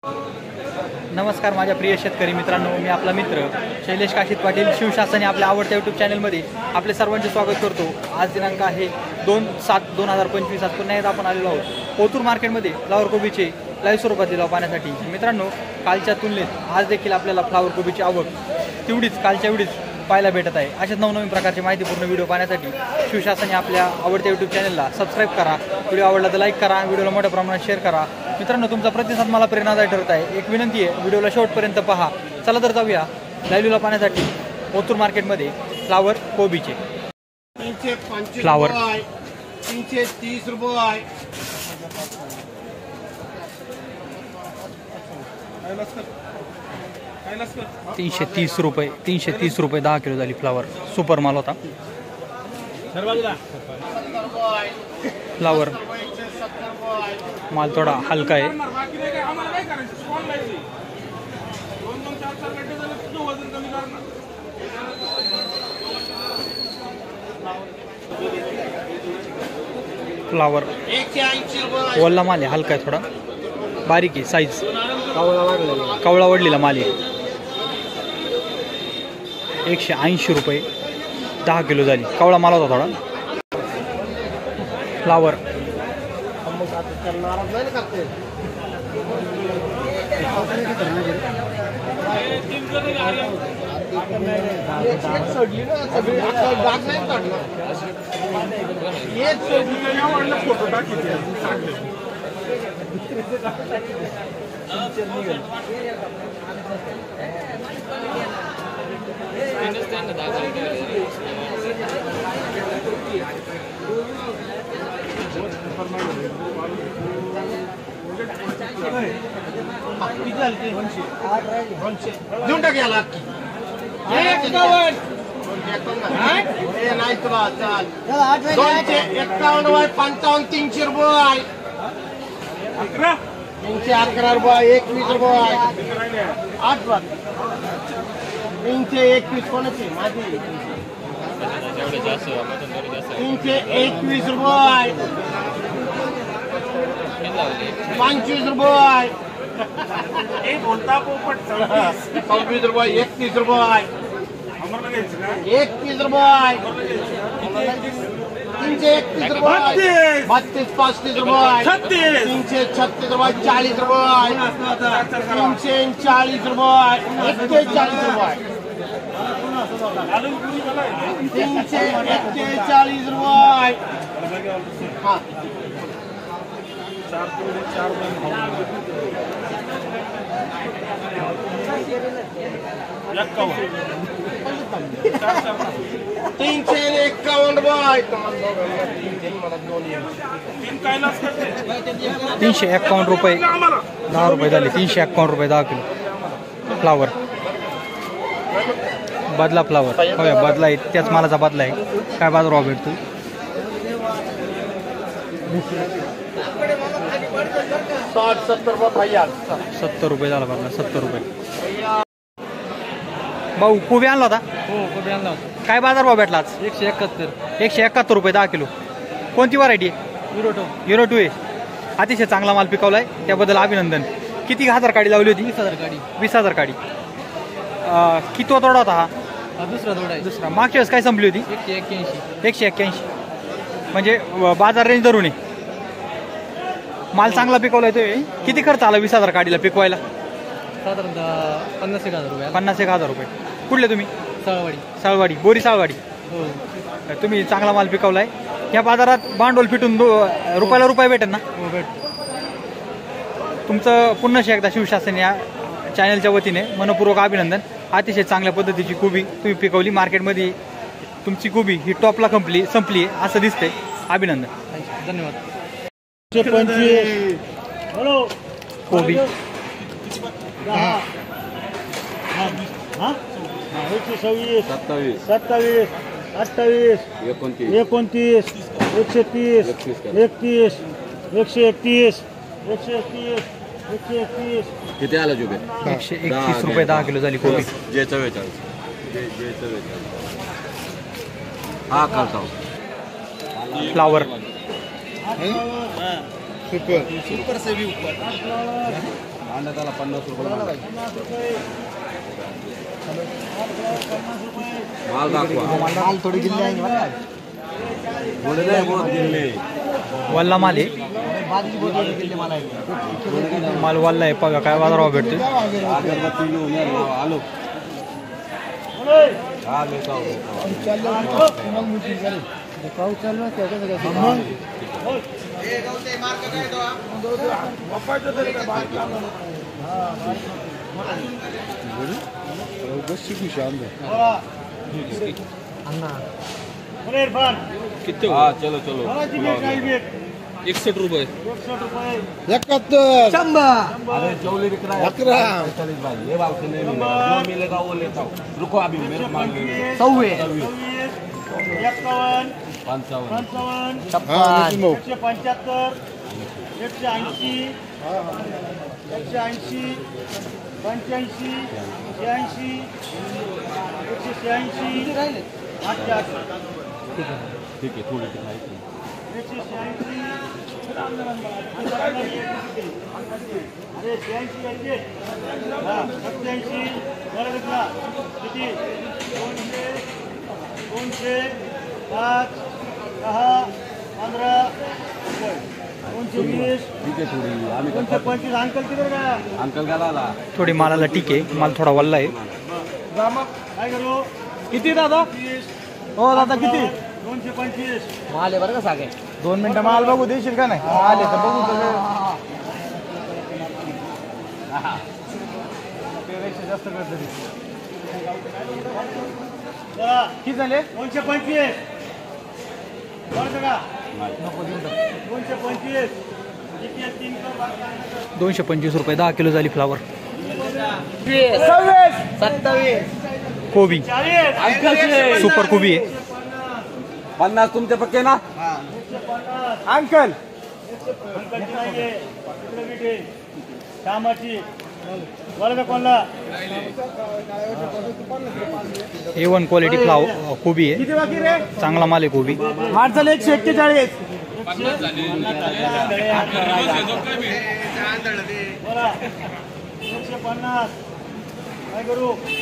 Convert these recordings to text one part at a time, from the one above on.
नमस्कार माझ्या प्रिय शेतकरी मित्रांनो, मी आपला मित्र शैलेश काशीत पाटील शिवशासन या आपल्या आवडत्या यूट्यूब चॅनलमध्ये आपले सर्वांचे स्वागत करतो। आज दिनांक आहे 2/7/2025। आज पुन्हा एकदा आपण आलेलो आहोत ओतूर मार्केटमध्ये फ्लावर कोबीचे लाईव्ह स्वरूपात लिलाव पाहण्यासाठी। मित्रांनो, कालच्या तुलनेत आज देखील आपल्याला फ्लावर कोबीची आवक तेवढीच कालच्या एवढीच पाहायला भेटत आहे। अशाच नवनवीन प्रकारचे माहितीपूर्ण व्हिडिओ पाहण्यासाठी शिवशासन या आपल्या आवडत्या यूट्यूब चॅनलला सबस्क्राईब करा। व्हिडिओ आवडला तर लाईक करा, व्हिडिओला मोठ्या प्रमाणात शेअर करा। मित्रांनो, तुमचा प्रतिसाद मला प्रेरणादायी ठरत आहे। एक विनंती आहे, व्हिडिओला शेवटपर्यंत पहा। चला तर जाऊया लाईव्हला पाहण्यासाठी ओतूर मार्केटमध्ये फ्लावर कोबीचे। फ्लावर 330 रुपये, 330 रुपये, 330 रुपये 10 किलो झाली। फ्लावर सुपर माल होता। फ्लावर माल थोडा हलका आहे। फ्लावर ओला माल आहे, हलका आहे, थोडा बारीक आहे साईज, कवळा वडलेला माल आहे। 180 रुपये 10 किलो झाली। कवळा माल होता थोडा। फ्लावर देऊन टाक याला। नाही तुला चाल 251 वय 55 300 रुपये, 311 रुपये, 21 रुपये, 8 रुपये, 321 कोणाची माझी 321 रुपये, 25 रुपये, 26 रुपये, 31 रुपये, 31 रुपये, 331 रुपये, 32 35 रुपये, 336 रुपये, 40 रुपये, 340 रुपये, 41 रुपये, 341 रुपये। हाँ 351 रुपये, 351 रुपये 10 रुपये झाले। 351 रुपये 10 किलो। फ्लावर बदला फ्लावर होय, बदला आहे, त्याच मालाचा बदला आहे। काय बाजारभाव भेटतो? 60-70 रुपये भैया, 70 रुपये झाला बदला, 70 रुपये। भाऊ कोबी आणला होता? हो, कोबी आणला होता। काय बाजारभाव भेटला आज? 171, 171 रुपये 10 किलो। कोणती व्हरायटी आहे? युरो 2 आहे। अतिशय चांगला माल पिकवला आहे, त्याबद्दल अभिनंदन। किती हजार काडी लावली होती? 20,000 गाडी। 20,000 काडी। किती तोडा होता हा? दुसरा तोडा आहे। दुसरा। मागच्या वेळेस काय संपली होती? 181। 181 म्हणजे बाजार रेंज धरून आहे। माल चांगला पिकवला आहे। किती खर्च आला 20,000 काडीला पिकवायला? साधारणतः 50,000 रुपये। 50,000 रुपये। कुठले तुम्ही? सळवाडी। साळवाडी, बोरी साळवाडी। हो, तुम्ही चांगला माल पिकवलाय। या बाजारात भांडवल फिटून रुपयाला रुपये भेटेल ना? हो भेट। तुमचं पुन्हा एकदा शिवशासन या चॅनलच्या वतीने मनपूर्वक अभिनंदन। अतिशय चांगल्या पद्धतीची कोबी तुम्ही पिकवली। मार्केटमध्ये तुमची कोबी ही टॉपला संपली आहे असं दिसतंय। अभिनंदन, धन्यवाद। 25 कोबी 27 28 29 130 31 131 131 किती आला जुबे? 131 रुपये 10 किलो झाली कोबी। जेचा वेचाळ हा करता फ्लावर सुपर से भी ऊपर अंड्याला 50 रुपये माल दाखवा माल थोडी गिल्ली आहे ना थोडे नाही बहुत गिल्ले वल्ला माल आहे बाजूची बोट गिल्ली मला आहे माल वल्ला आहे बघा काय बाजारावर भेटतो अगरबत्ती घेऊन या ना, आलो हा लेता हूं पाऊस चालू आहे त्याचं किती हा चलो चलो 61 रुपये 71 अरे चौले बिक रहा है 40 भाई ये बात से नहीं मिलेगा जो मिलेगा वो लेता हूँ रुको अभी मेरे माल 26 ठीक है थोड़ी दिखाई ठीक आहे थोडी आम्ही अंकल गाला थोडी मालाला ठीक आहे माल थोडा वल्ला आहे किती दादा हो दादा किती 225 माल आहे बरं का सागे 2 मिनिटं माल बघू देशील का नाही आले तर बघू जास्त करत किती झाले 225 225 रुपये 10 किलो झाली फ्लावर 27 कोबी सुपर कोबी आहे 50 तुमचे पक्के ना अंकल A1 क्वालिटी फ्लावर कोबी आहे किती बाकी रे चांगला माल आहे कोबी मार झाले 141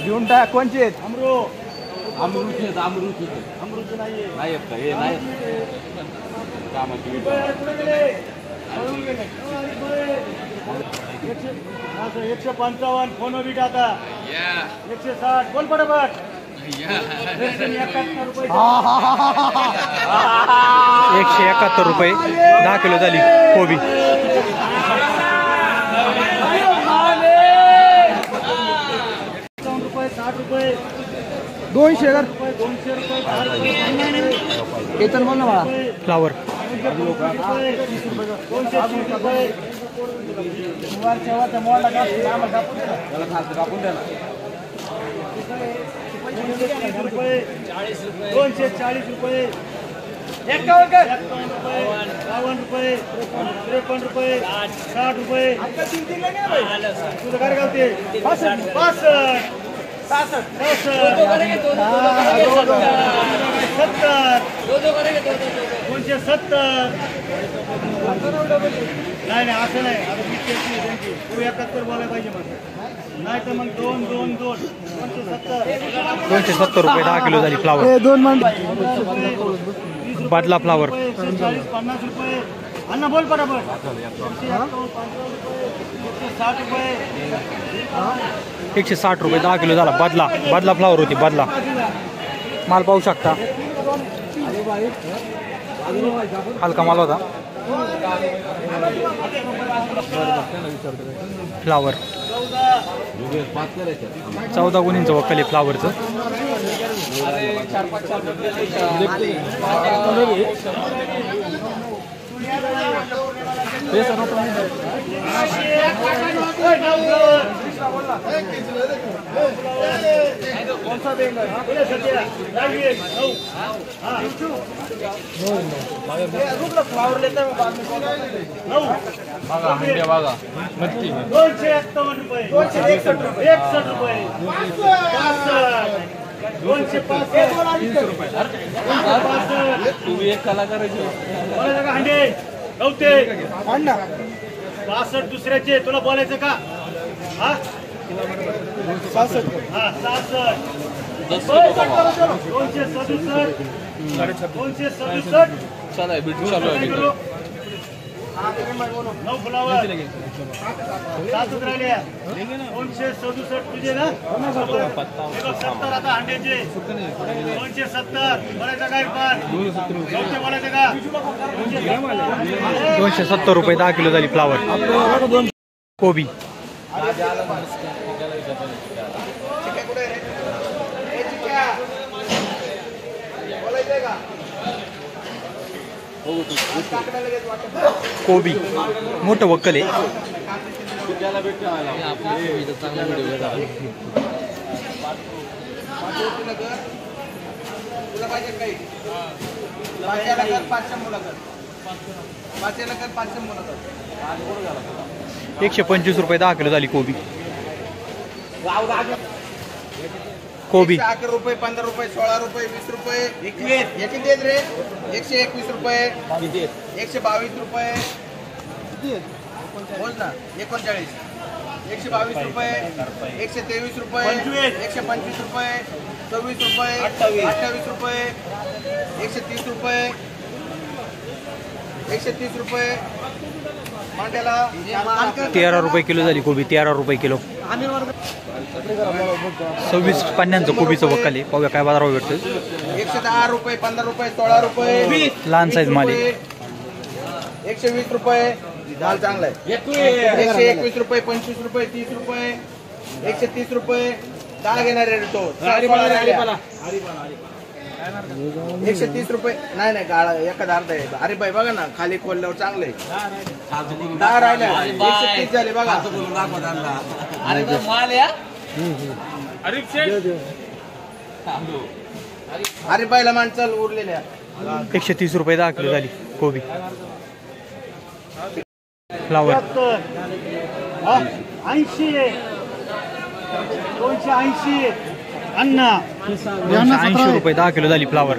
घेऊन टाक कोणचे आहेत अमृत नाही येत का हे नाही कामाची 155 फोन बीट आता 160 बोल पटापट 171 रुपये 171 रुपये 10 किलो झाली कोबी 60 रुपये 200 कर 200 रुपये केतन बोल ना मला फ्लावर 230 रुपये त्याला खास कापून द्या ना 240 रुपये 51 रुपये 52 रुपये 53 रुपये 60 रुपये तुझं काय गावते 65 70 270 नाही नाही असं नाही आता 71 बोलायला पाहिजे मग नाही तर मग 270 रुपये 10 किलो झाली फ्लावर 2 बादला फ्लावर 50 रुपये अण्णा बोल पटापट 60 रुपये 160 रुपये 10 किलो झाला बादला फ्लावर होती बादला माल पाहू शकता हलका माल होता फ्लावर 14 गुणींचं वक्कल आहे फ्लावरचं बघा हंडे बघा नक्की 251 रुपये 261 रुपये 265 रुपये तुम्ही एक कलाकार हंडे गवते 62 दुसऱ्याचे तुला बोलायचं का हा 67 हा 67 10 किलो का भाव 267 चालू आहे बीट चालू आहे बीट 9 फुलावर 7 राहिले 267 तुझे ना 70 आता अंड्याचे 270 बोलायचं काय पण बोलायचं का 270 रुपये 10 किलो झाली फ्लावर कोबी कोबी मोठं वक्कल आहे चांगला व्हिडिओ तुला पाहिजे काही 125 रुपये 10 किलो झाली कोबी कोबी 11 रुपये 15 रुपये 16 रुपये 20 रुपये 21 देत रे 121 रुपये 122 रुपये बोल ना 39 122 रुपये 123 रुपये 125 रुपये 24 रुपये 28 रुपये 130 रुपये 130 रुपये मांड्याला 13 रुपये किलो झाली कोबी 13 रुपये किलो 26 पाण्यांचं कोबीचं वक्कल आहे पाहूया काय बाजारावर भेटतं 110 रुपये 15 रुपये 16 रुपये लहान साईज माल आहे 120 रुपये दाल चांगला आहे 121 रुपये 25 रुपये 30 रुपये 130 रुपये डाळ घेणार आहे तो 130 रुपये नाही गाळ एखादा अर्धा आहे अरे बाई बघा ना खाली खोलल्यावर चांगलं आहे 10 राहिल्या 130 झाले बघा अरे बाईला माणसाल उरलेल्या 130 रुपये 10 किलो झाली कोबी फ्लावर 80 280 अण्णा 80 रुपये 10 किलो झाली फ्लावर